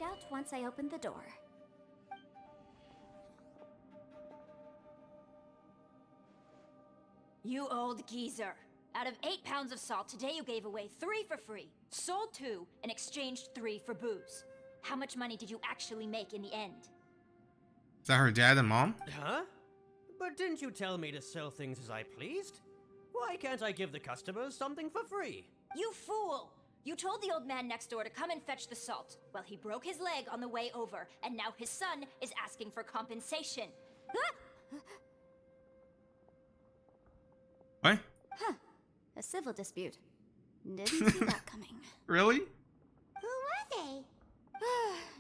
find out once I open the door. You old geezer. Out of 8 pounds of salt, today you gave away 3 for free, sold 2, and exchanged 3 for booze. How much money did you actually make in the end? Is that her dad and mom? Huh? But didn't you tell me to sell things as I pleased? Why can't I give the customers something for free? You fool! You told the old man next door to come and fetch the salt. Well, he broke his leg on the way over, and now his son is asking for compensation. What? Huh. A civil dispute. Didn't see that coming. Really? Who were they?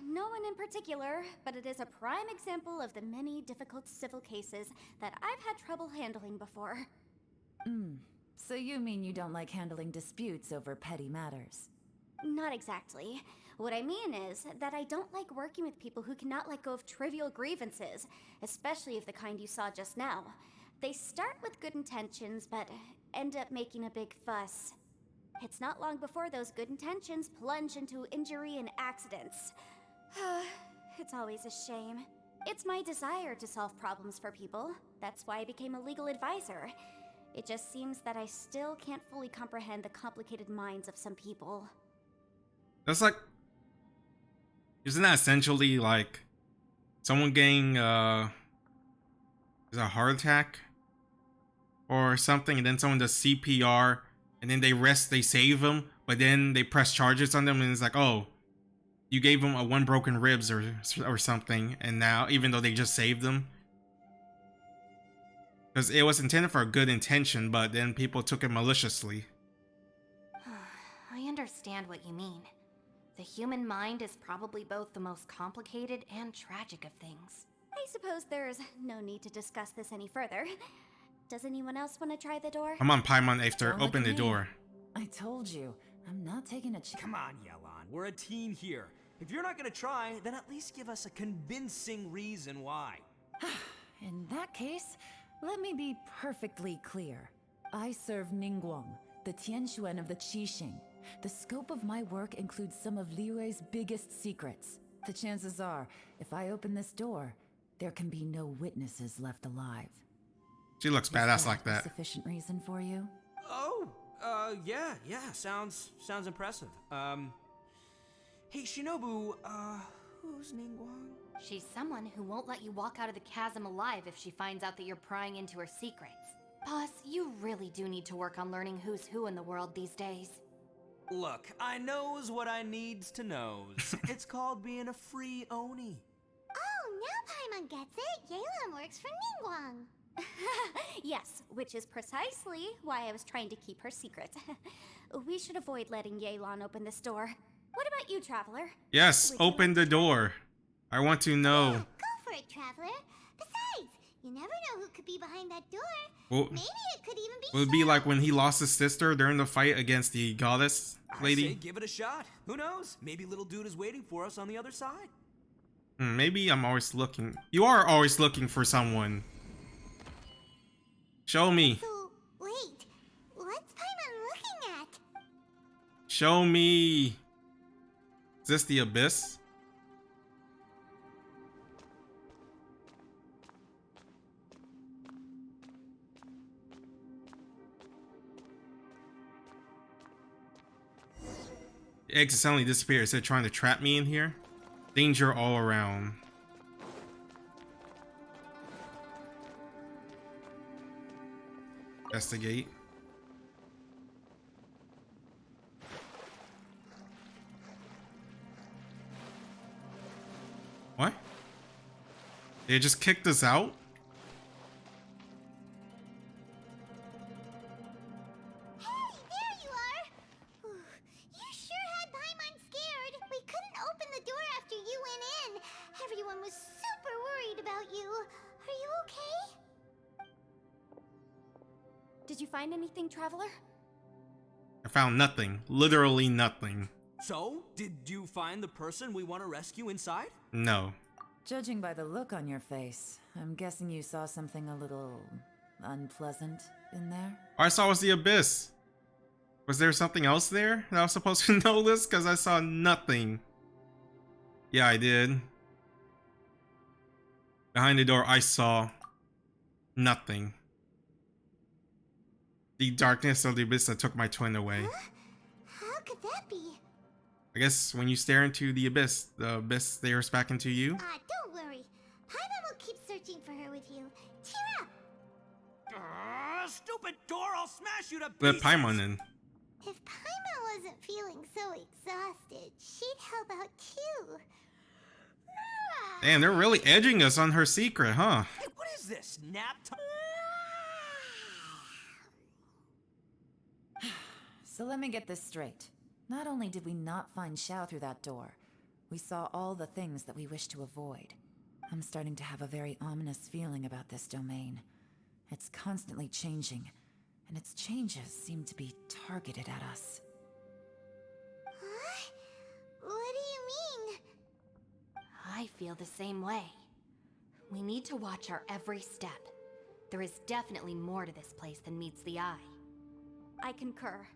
No one in particular, but it is a prime example of the many difficult civil cases that I've had trouble handling before. So you mean you don't like handling disputes over petty matters? Not exactly. What I mean is that I don't like working with people who cannot let go of trivial grievances, especially of the kind you saw just now. They start with good intentions, but end up making a big fuss. It's not long before those good intentions plunge into injury and accidents. It's always a shame. It's my desire to solve problems for people. That's why I became a legal advisor. It just seems that I still can't fully comprehend the complicated minds of some people. That's like, isn't that essentially like someone getting is a heart attack or something, and then someone does CPR, and then they save them, but then they press charges on them, and it's like, oh, you gave them a 1 broken ribs or something, and now even though they just saved them, because it was intended for a good intention, but then people took it maliciously. I understand what you mean. The human mind is probably both the most complicated and tragic of things. I suppose there's no need to discuss this any further. Does anyone else want to try the door? Come on, Paimon, after Don't look open at the me. door. I told you, I'm not taking a chance. Come on, Yelan, we're a team here. If you're not gonna try, then at least give us a convincing reason why. In that case, let me be perfectly clear. I serve Ningguang, the Tianxuan of the Qixing. The scope of my work includes some of Liyue's biggest secrets. The chances are, if I open this door, there can be no witnesses left alive. She looks Is badass like a that. Sufficient reason for you? Oh, yeah, sounds impressive. Hey, Shinobu, who's Ningguang? She's someone who won't let you walk out of the chasm alive if she finds out that you're prying into her secrets. Boss, you really do need to work on learning who's who in the world these days. Look, I knows what I needs to knows. It's called being a free Oni. Oh, now Paimon gets it. Yelan works for Ningguang. Yes, which is precisely why I was trying to keep her secret. We should avoid letting Yelan open this door. What about you, Traveler? Yes, Would you open like the to- door. I want to know. Yeah, go for it, Traveler. Besides, you never know who could be behind that door. Will, Maybe it could even be will it be like Shell. when he lost his sister during the fight against the goddess I say lady? give it a shot. Who knows? Maybe little dude is waiting for us on the other side. Maybe I'm always looking. You are always looking for someone. Show me. So, wait. What's Paimon looking at? Show me. Is this the abyss? The exit suddenly disappeared. Is it trying to trap me in here? Danger all around. Investigate. What? They just kicked us out? Hey, there you are. Whew, you sure had Paimon scared. We couldn't open the door after you went in. Everyone was super worried about you. Are you okay? Did you find anything, Traveler? I found nothing. Literally nothing. So, did you find the person we want to rescue inside? No. Judging by the look on your face, I'm guessing you saw something a little unpleasant in there? All I saw was the abyss. Was there something else there that I was supposed to notice? Because I saw nothing. Yeah, I did. Behind the door, I saw nothing. The darkness of the abyss that took my twin away. Huh? How could that be? I guess when you stare into the abyss stares back into you. Don't worry. Paimon will keep searching for her with you. Cheer up! Stupid door, I'll smash you to Let pieces! Paimon in. If Paimon wasn't feeling so exhausted, she'd help out too. Damn, they're really edging us on her secret, huh? Hey, what is this? Nap time? So let me get this straight. Not only did we not find Xiao through that door, we saw all the things that we wish to avoid. I'm starting to have a very ominous feeling about this domain. It's constantly changing, and its changes seem to be targeted at us. Huh? What do you mean? I feel the same way. We need to watch our every step. There is definitely more to this place than meets the eye. I concur.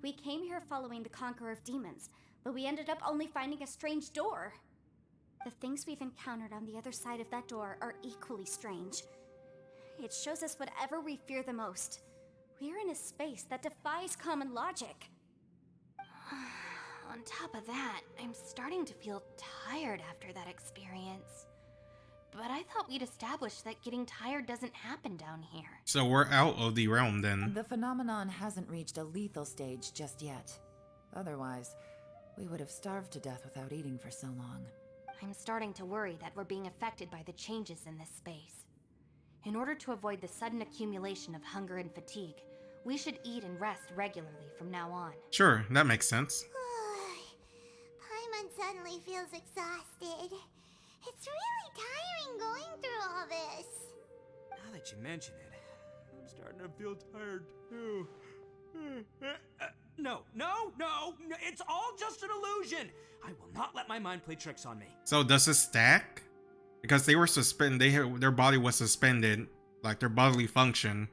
We came here following the Conqueror of Demons, but we ended up only finding a strange door. The things we've encountered on the other side of that door are equally strange. It shows us whatever we fear the most. We're in a space that defies common logic. On top of that, I'm starting to feel tired after that experience. But I thought we'd established that getting tired doesn't happen down here. So we're out of the realm then. The phenomenon hasn't reached a lethal stage just yet. Otherwise, we would have starved to death without eating for so long. I'm starting to worry that we're being affected by the changes in this space. In order to avoid the sudden accumulation of hunger and fatigue, we should eat and rest regularly from now on. Sure, that makes sense. Paimon suddenly feels exhausted. It's really tiring going through all this. Now that you mention it, I'm starting to feel tired too. No, it's all just an illusion. I will not let my mind play tricks on me. So does it stack? Because they were suspended, their body was suspended, like their bodily function.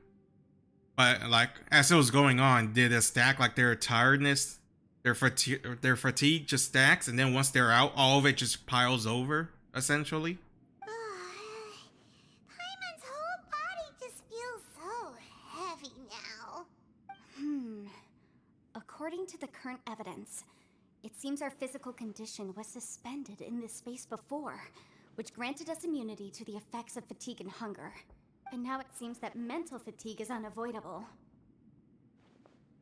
But like as it was going on, did it stack like their tiredness, their fatigue just stacks, and then once they're out, all of it just piles over, essentially? Paimon's whole body just feels so heavy now. According to the current evidence, it seems our physical condition was suspended in this space before, which granted us immunity to the effects of fatigue and hunger. And now it seems that mental fatigue is unavoidable.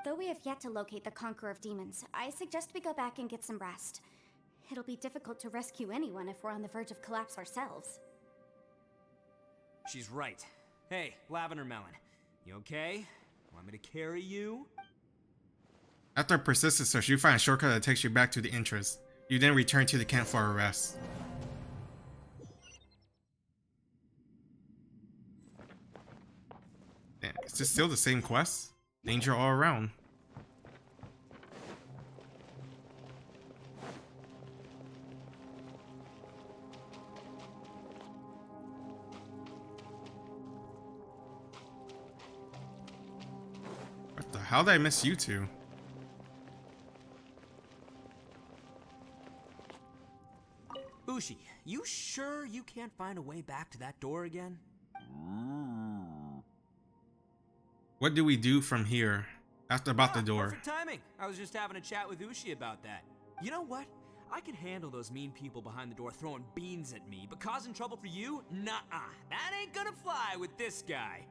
Though we have yet to locate the Conqueror of Demons, I suggest we go back and get some rest. It'll be difficult to rescue anyone if we're on the verge of collapse ourselves. She's right. Hey, Lavender Melon, you okay? Want me to carry you? After a persistent search, you find a shortcut that takes you back to the entrance. You then return to the camp for a rest. Damn, is this still the same quest? Danger all around. What the hell did I miss you two? Ushi, you sure you can't find a way back to that door again? What do we do from here? After about the door. Perfect timing. I was just having a chat with Ushi about that. You know what? I can handle those mean people behind the door throwing beans at me, but causing trouble for you? Nuh-uh. That ain't gonna fly with this guy.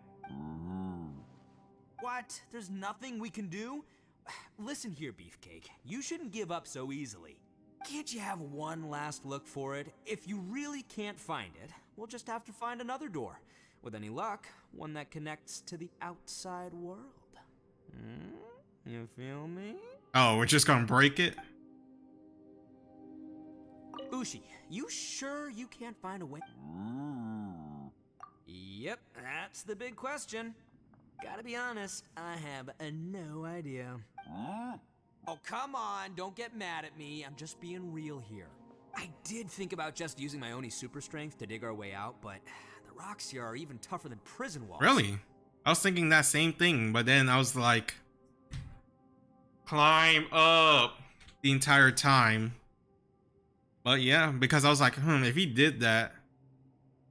What? There's nothing we can do? Listen here, Beefcake. You shouldn't give up so easily. Can't you have one last look for it? If you really can't find it, we'll just have to find another door. With any luck, one that connects to the outside world. You feel me? Oh, we're just gonna break it? Ushi, you sure you can't find a way? Yep, that's the big question. Gotta be honest, I have no idea. Oh, come on, don't get mad at me. I'm just being real here. I did think about just using my Oni super strength to dig our way out, but the rocks here are even tougher than prison walls. Really? I was thinking that same thing, but then I was like, climb up the entire time. But yeah, because I was like, if he did that,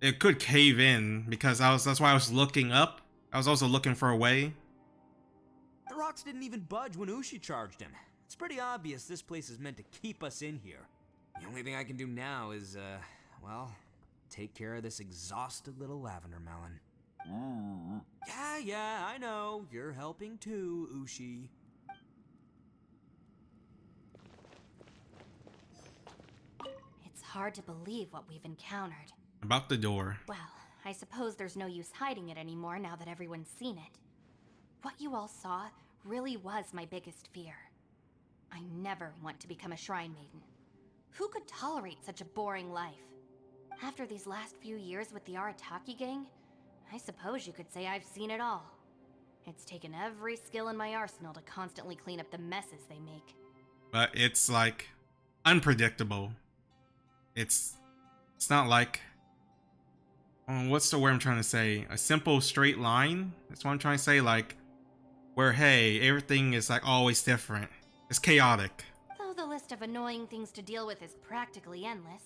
it could cave in, because that's why I was looking up. I was also looking for a way. The rocks didn't even budge when Ushi charged him. It's pretty obvious this place is meant to keep us in here. The only thing I can do now is, well, take care of this exhausted little lavender melon. Yeah, I know. You're helping too, Ushi. It's hard to believe what we've encountered. About the door. Well, I suppose there's no use hiding it anymore now that everyone's seen it. What you all saw really was my biggest fear. I never want to become a shrine maiden. Who could tolerate such a boring life? After these last few years with the Arataki gang, I suppose you could say I've seen it all. It's taken every skill in my arsenal to constantly clean up the messes they make. But it's like unpredictable. It's not like, what's the word I'm trying to say? A simple straight line? That's what I'm trying to say. Like, where, hey, everything is like always different. It's chaotic. Though the list of annoying things to deal with is practically endless,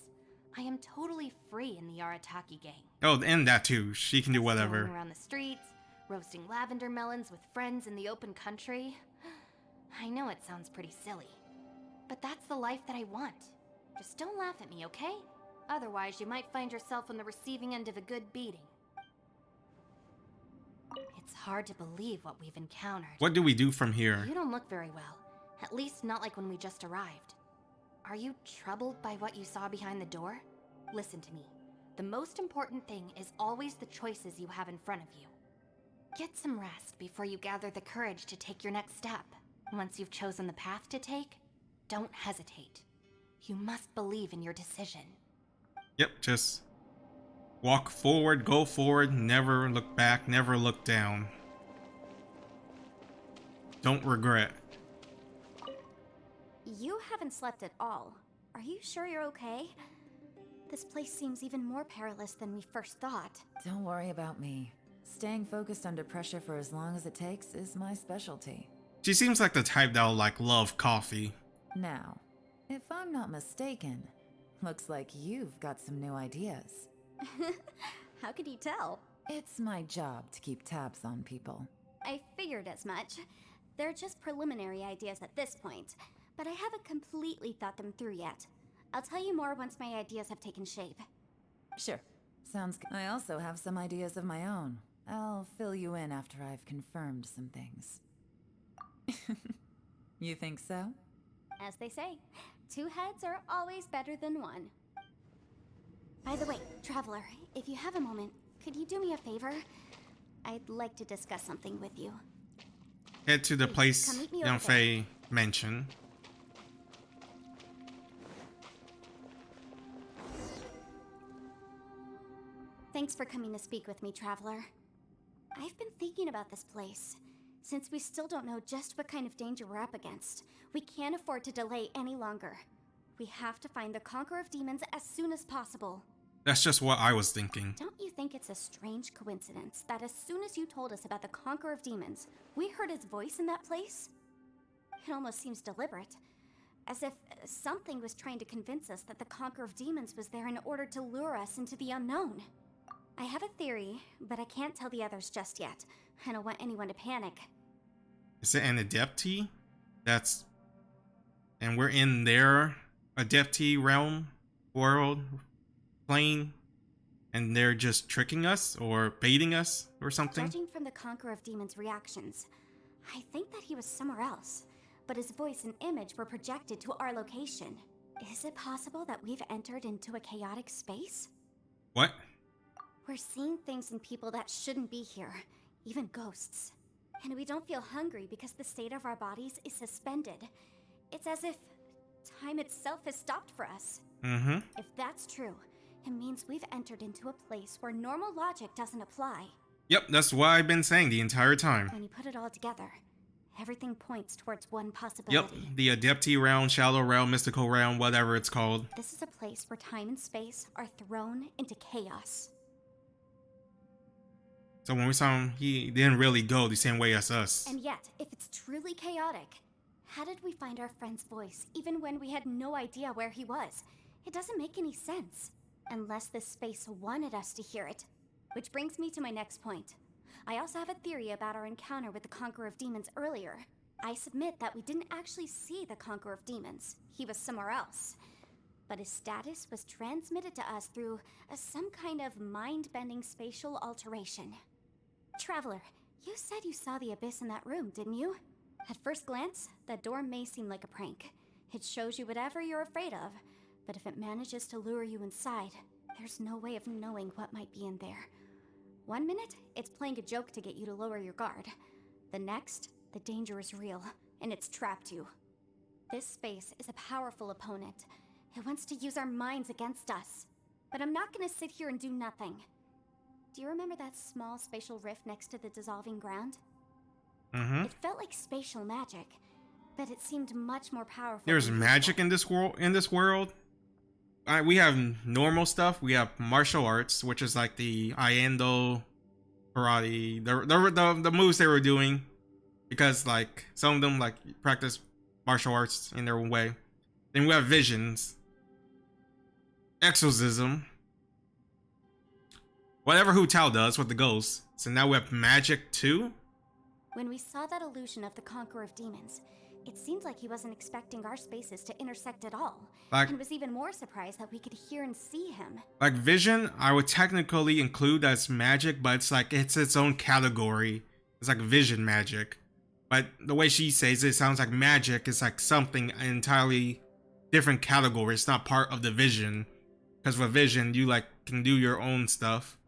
I am totally free in the Arataki gang. Oh, and that too. She can do whatever. Strolling around the streets, roasting lavender melons with friends in the open country. I know it sounds pretty silly, but that's the life that I want. Just don't laugh at me, okay? Otherwise, you might find yourself on the receiving end of a good beating. It's hard to believe what we've encountered. What do we do from here? You don't look very well. At least not like when we just arrived. Are you troubled by what you saw behind the door? Listen to me. The most important thing is always the choices you have in front of you. Get some rest before you gather the courage to take your next step. Once you've chosen the path to take, don't hesitate. You must believe in your decision. Yep, just walk forward, go forward, never look back, never look down. Don't regret. You haven't slept at all. Are you sure you're okay? This place seems even more perilous than we first thought. Don't worry about me. Staying focused under pressure for as long as it takes is my specialty. She seems like the type that'll like love coffee. Now, if I'm not mistaken, looks like you've got some new ideas. How could you tell? It's my job to keep tabs on people. I figured as much. They're just preliminary ideas at this point, but I haven't completely thought them through yet. I'll tell you more once my ideas have taken shape. Sure. Sounds good. I also have some ideas of my own. I'll fill you in after I've confirmed some things. You think so? As they say, two heads are always better than one. By the way, Traveler, if you have a moment, could you do me a favor? I'd like to discuss something with you. Head to the Please, place come meet me over Yanfei mentioned. Thanks for coming to speak with me, Traveler. I've been thinking about this place. Since we still don't know just what kind of danger we're up against, we can't afford to delay any longer. We have to find the Conqueror of Demons as soon as possible. That's just what I was thinking. Don't you think it's a strange coincidence that as soon as you told us about the Conqueror of Demons, we heard his voice in that place? It almost seems deliberate. As if something was trying to convince us that the Conqueror of Demons was there in order to lure us into the unknown. I have a theory, but I can't tell the others just yet. I don't want anyone to panic. Is it an Adepti? And we're in their Adepti realm, world, plane, and they're just tricking us or baiting us or something? Judging from the Conqueror of Demons' reactions, I think that he was somewhere else, but his voice and image were projected to our location. Is it possible that we've entered into a chaotic space? What? We're seeing things in people that shouldn't be here, even ghosts. And we don't feel hungry because the state of our bodies is suspended. It's as if time itself has stopped for us. Mm-hmm. If that's true, it means we've entered into a place where normal logic doesn't apply. Yep, that's what I've been saying the entire time. When you put it all together, everything points towards one Yep, possibility. the Adepti realm, Shadow realm, Mystical realm, whatever it's called. This is a place where time and space are thrown into chaos. So when we saw him, he didn't really go the same way as us. And yet, if it's truly chaotic, how did we find our friend's voice even when we had no idea where he was? It doesn't make any sense. Unless this space wanted us to hear it. Which brings me to my next point. I also have a theory about our encounter with the Conqueror of Demons earlier. I submit that we didn't actually see the Conqueror of Demons. He was somewhere else. But his status was transmitted to us through some kind of mind-bending spatial alteration. Traveler, you said you saw the abyss in that room, didn't you? At first glance, that door may seem like a prank. It shows you whatever you're afraid of, but if it manages to lure you inside, there's no way of knowing what might be in there. One minute, it's playing a joke to get you to lower your guard. The next, the danger is real, and it's trapped you. This space is a powerful opponent. It wants to use our minds against us. But I'm not gonna sit here and do nothing. Do you remember that small spatial rift next to the dissolving ground? Mm-hmm. It felt like spatial magic, but it seemed much more powerful. There's than magic usual. in this world. We have normal stuff. We have martial arts, which is like the Iendo, karate, the moves they were doing, because like some of them like practice martial arts in their own way. Then we have visions, exorcism, whatever Hu Tao does with the ghosts. So now we have magic too. When we saw that illusion of the Conqueror of Demons, it seemed like he wasn't expecting our spaces to intersect at all, Like- and was even more surprised that we could hear and see him. Like vision, I would technically include as magic, but it's like it's its own category. It's like vision magic. But the way she says it, it sounds like magic is like something entirely different category. It's not part of the vision. Because with vision, you like can do your own stuff.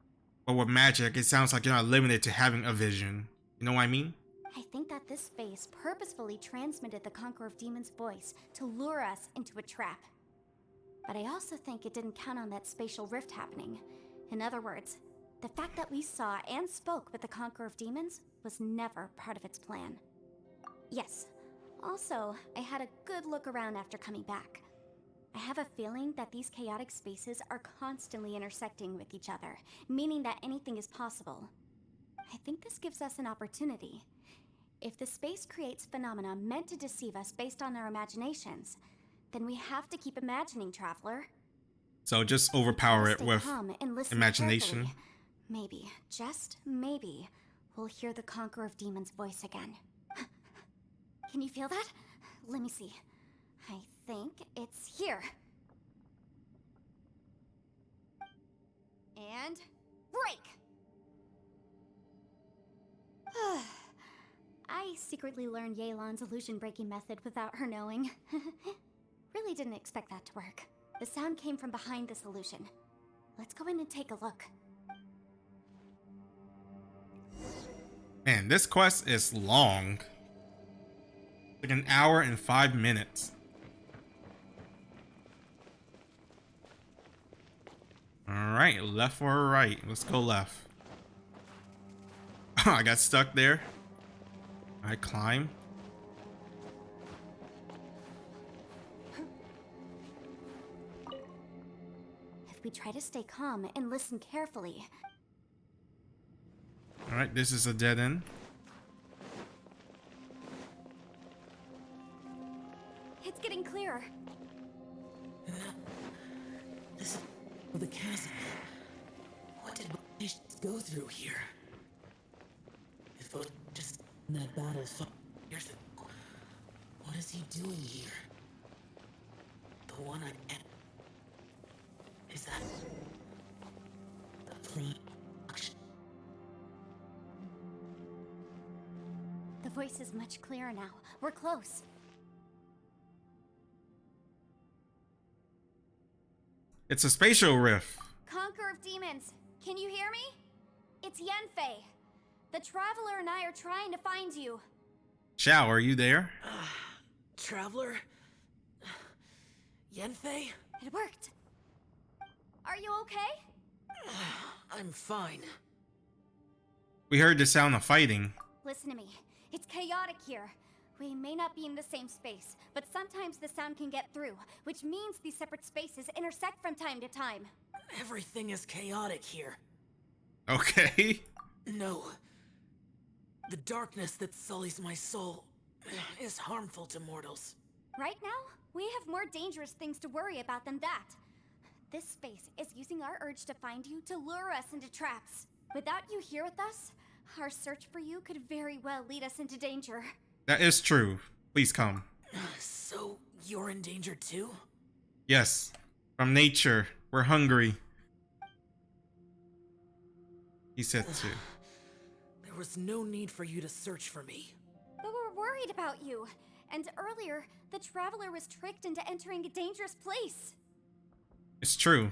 But with magic, it sounds like you're not limited to having a vision. You know what I mean? I think that this space purposefully transmitted the Conqueror of Demons' voice to lure us into a trap. But I also think it didn't count on that spatial rift happening. In other words, the fact that we saw and spoke with the Conqueror of Demons was never part of its plan. Yes. Also, I had a good look around after coming back. I have a feeling that these chaotic spaces are constantly intersecting with each other, meaning that anything is possible. I think this gives us an opportunity. If the space creates phenomena meant to deceive us based on our imaginations, then we have to keep imagining, Traveler. So just overpower it Stay with calm and listen imagination. carefully. Maybe, just maybe, we'll hear the Conqueror of Demons' voice again. Can you feel that? Let me see. I think it's here. And break! I secretly learned Yelan's illusion-breaking method without her knowing. Really didn't expect that to work. The sound came from behind this illusion. Let's go in and take a look. Man, this quest is long. Like an hour and 5 minutes. Alright, left or right? Let's go left. I got stuck there. I climb. If we try to stay calm and listen carefully. Alright, this is a dead end. It's getting clearer. This is the chasm. What did we go through here? If it was just that bad as fuck. Here's the. What is he doing here? The one I am. Is that the production? The voice is much clearer now. We're close. It's a spatial rift. Conqueror of Demons, can you hear me? It's Yanfei. The Traveler and I are trying to find you. Xiao, are you there? Traveler? Yanfei? It worked. Are you okay? I'm fine. We heard the sound of fighting. Listen to me. It's chaotic here. We may not be in the same space, but sometimes the sound can get through, which means these separate spaces intersect from time to time. Everything is chaotic here. Okay. No. The darkness that sullies my soul is harmful to mortals. Right now, we have more dangerous things to worry about than that. This space is using our urge to find you to lure us into traps. Without you here with us, our search for you could very well lead us into danger. That is true. Please come. So, you're in danger too? Yes. From nature. We're hungry. He said to. There was no need for you to search for me. But we're worried about you. And earlier, the traveler was tricked into entering a dangerous place. It's true.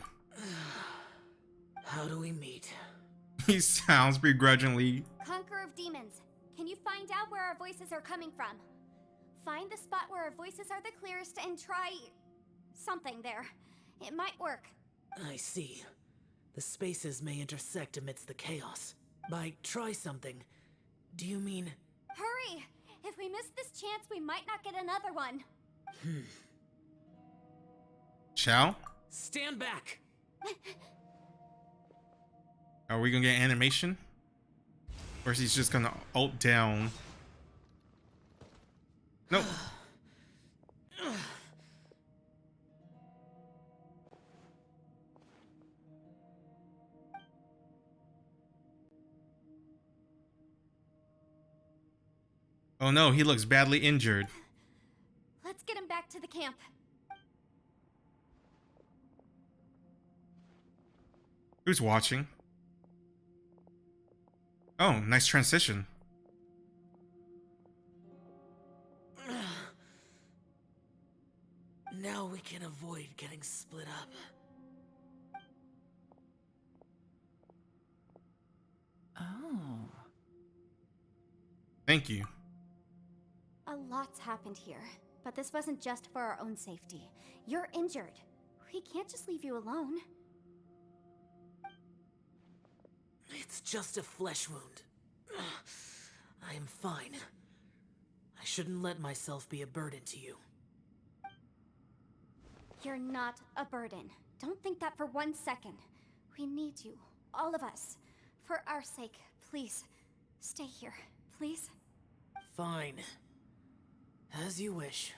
How do we meet? He sounds begrudgingly. Conqueror of Demons, can you find out where our voices are coming from? Find the spot where our voices are the clearest and try something there. It might work. I see. The spaces may intersect amidst the chaos. By try something, do you mean... Hurry! If we miss this chance, we might not get another one. Chow? Stand back! Are we gonna get animation? Or is he just gonna ult down? Nope. Oh no, he looks badly injured. Let's get him back to the camp. Who's watching? Oh, nice transition. Now we can avoid getting split up. Oh. Thank you. A lot's happened here, but this wasn't just for our own safety. You're injured. We can't just leave you alone. It's just a flesh wound. I am fine. I shouldn't let myself be a burden to you. You're not a burden. Don't think that for 1 second. We need you, all of us. For our sake, please, stay here, please. Fine. As you wish.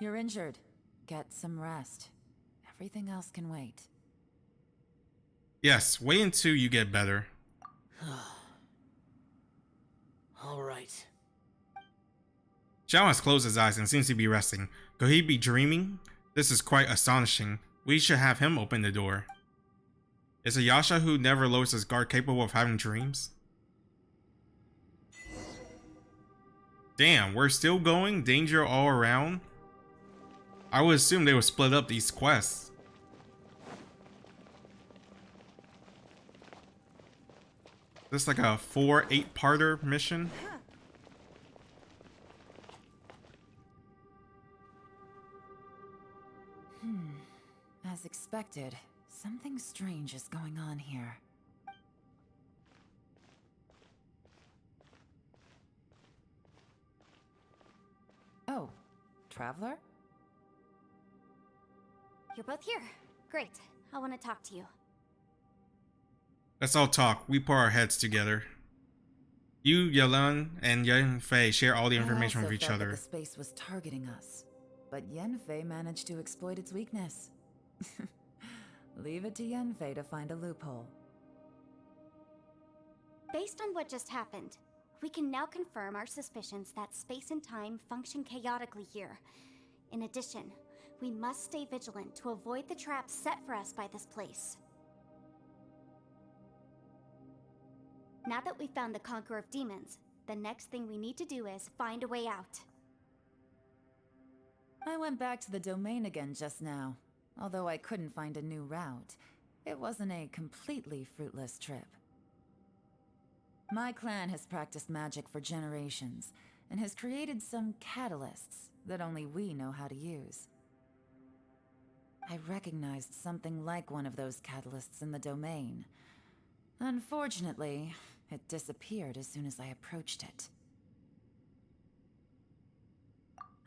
You're injured. Get some rest. Everything else can wait. Yes, wait until you get better. All right. Xiao has closed his eyes and seems to be resting. Could he be dreaming? This is quite astonishing. We should have him open the door. Is a Yasha who never lowers his guard capable of having dreams? Damn, we're still going? Danger all around? I would assume they would split up these quests. This is like a 4-8-parter mission? As expected, something strange is going on here. Oh, Traveler? You're both here. Great. I want to talk to you. Let's all talk. We put our heads together. You, Yelan, and Yanfei share all the information with each other. The space was targeting us, but Yanfei managed to exploit its weakness. Leave it to Yanfei to find a loophole. Based on what just happened, we can now confirm our suspicions that space and time function chaotically here. In addition, we must stay vigilant to avoid the traps set for us by this place. Now that we've found the Conqueror of Demons, the next thing we need to do is find a way out. I went back to the domain again just now. Although I couldn't find a new route, it wasn't a completely fruitless trip. My clan has practiced magic for generations, and has created some catalysts that only we know how to use. I recognized something like one of those catalysts in the domain. Unfortunately, it disappeared as soon as I approached it.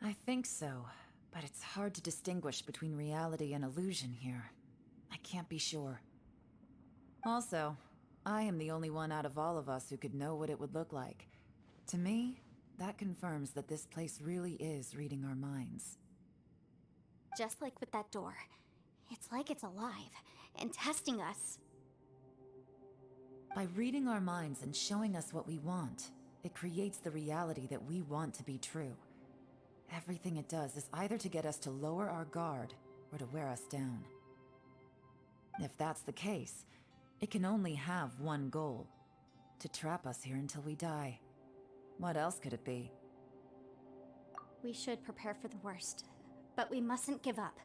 I think so. But it's hard to distinguish between reality and illusion here. I can't be sure. Also, I am the only one out of all of us who could know what it would look like. To me, that confirms that this place really is reading our minds. Just like with that door, It's like it's alive and testing us. By reading our minds and showing us what we want, it creates the reality that we want to be true. Everything it does is either to get us to lower our guard or to wear us down. If that's the case, it can only have one goal: to trap us here until we die. What else could it be? We should prepare for the worst, but we mustn't give up.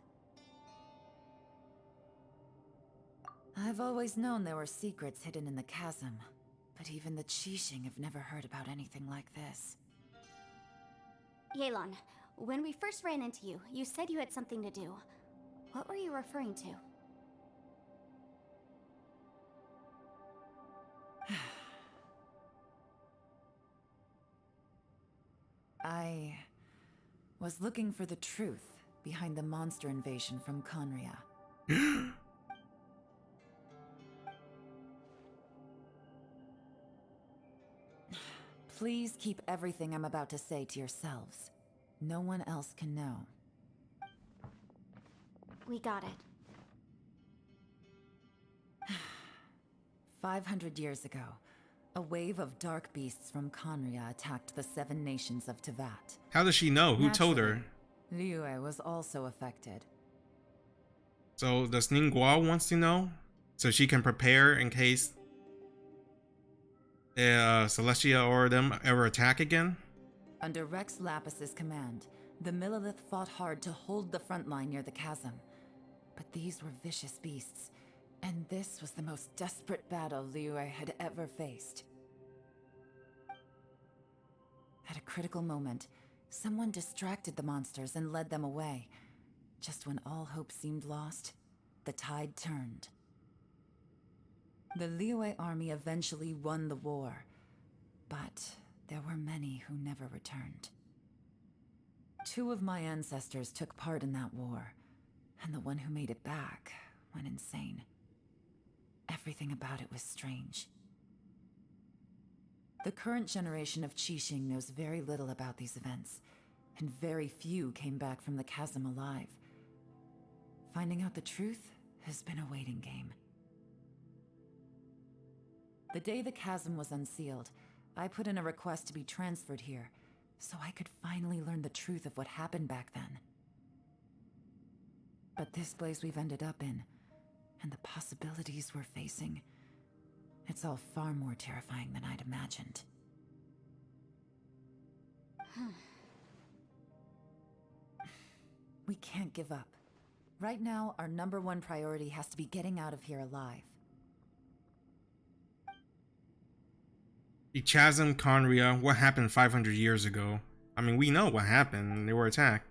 I've always known there were secrets hidden in the chasm, but even the Qixing have never heard about anything like this. Yelan, when we first ran into you, you said you had something to do. What were you referring to? I was looking for the truth behind the monster invasion from Conria. Please keep everything I'm about to say to yourselves. No one else can know. We got it. 500 years ago, a wave of dark beasts from Conria attacked the 7 nations of Tevat. How does she know? Who told her? Liyue was also affected. So does Ningguo wants to know? So she can prepare in case Celestia or them ever attack again? Under Rex Lapis's command, the Millelith fought hard to hold the front line near the chasm. But these were vicious beasts, and this was the most desperate battle Liyue had ever faced. At a critical moment, someone distracted the monsters and led them away. Just when all hope seemed lost, the tide turned. The Liyue army eventually won the war, but there were many who never returned. 2 of my ancestors took part in that war, and the one who made it back went insane. Everything about it was strange. The current generation of Qixing knows very little about these events, and very few came back from the chasm alive. Finding out the truth has been a waiting game. The day the chasm was unsealed, I put in a request to be transferred here, so I could finally learn the truth of what happened back then. But this place we've ended up in, and the possibilities we're facing, it's all far more terrifying than I'd imagined. We can't give up. Right now, our #1 priority has to be getting out of here alive. The Chasm, Conria, what happened 500 years ago? I mean, we know what happened. They were attacked.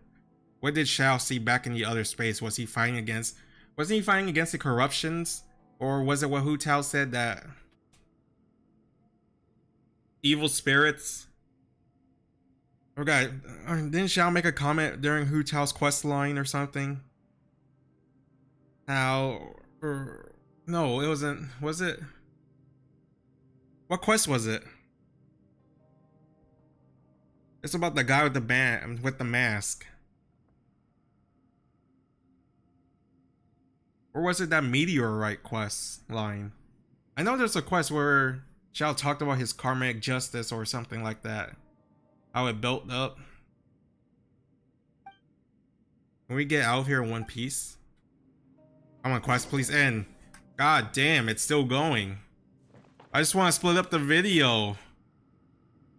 What did Shao see back in the other space? Was he fighting against... Wasn't he fighting against the corruptions? Or was it what Hu Tao said that... evil spirits? Or didn't Shao make a comment during Hu Tao's quest line or something? How... no, it wasn't... Was it... What quest was it? It's about the guy with the mask. Or was it that meteorite quest line? I know there's a quest where Shao talked about his karmic justice or something like that. How it built up. Can we get out of here in one piece? Come on, quest, please end. God damn, it's still going. I just want to split up the video.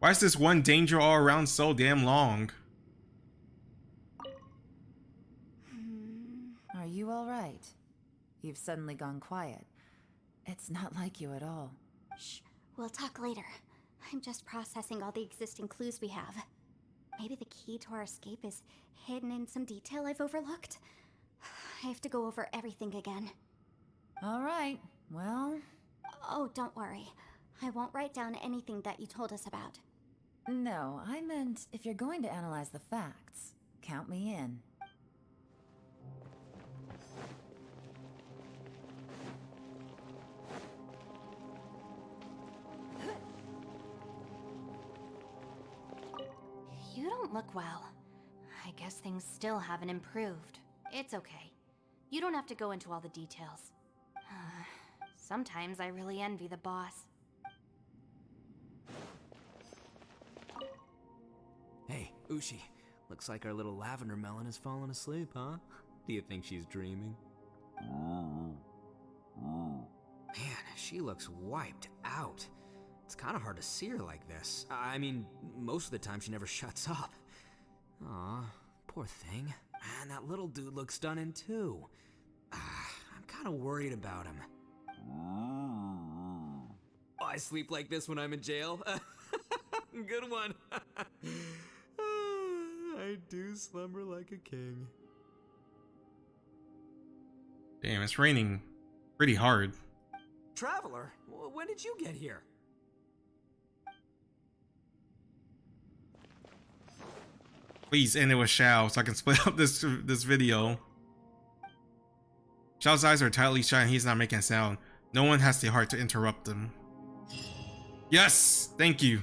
Why is this one danger all around so damn long? Are you all right? You've suddenly gone quiet. It's not like you at all. Shh, we'll talk later. I'm just processing all the existing clues we have. Maybe the key to our escape is hidden in some detail I've overlooked. I have to go over everything again. All right, well... Oh, don't worry. I won't write down anything that you told us about. No, I meant if you're going to analyze the facts, count me in. You don't look well. I guess things still haven't improved. It's okay. You don't have to go into all the details. Sometimes I really envy the boss. Hey, Ushi. Looks like our little lavender melon has fallen asleep, huh? Do you think she's dreaming? Man, she looks wiped out. It's kind of hard to see her like this. I mean, most of the time she never shuts up. Aw, poor thing. Man, that little dude looks done in too. I'm kind of worried about him. Oh, I sleep like this when I'm in jail. Good one. I do slumber like a king. Damn, it's raining pretty hard. Traveler, when did you get here? Please end it with Xiao so I can split up this video. Xiao's eyes are tightly shut and he's not making a sound. No one has the heart to interrupt him. Yes! Thank you.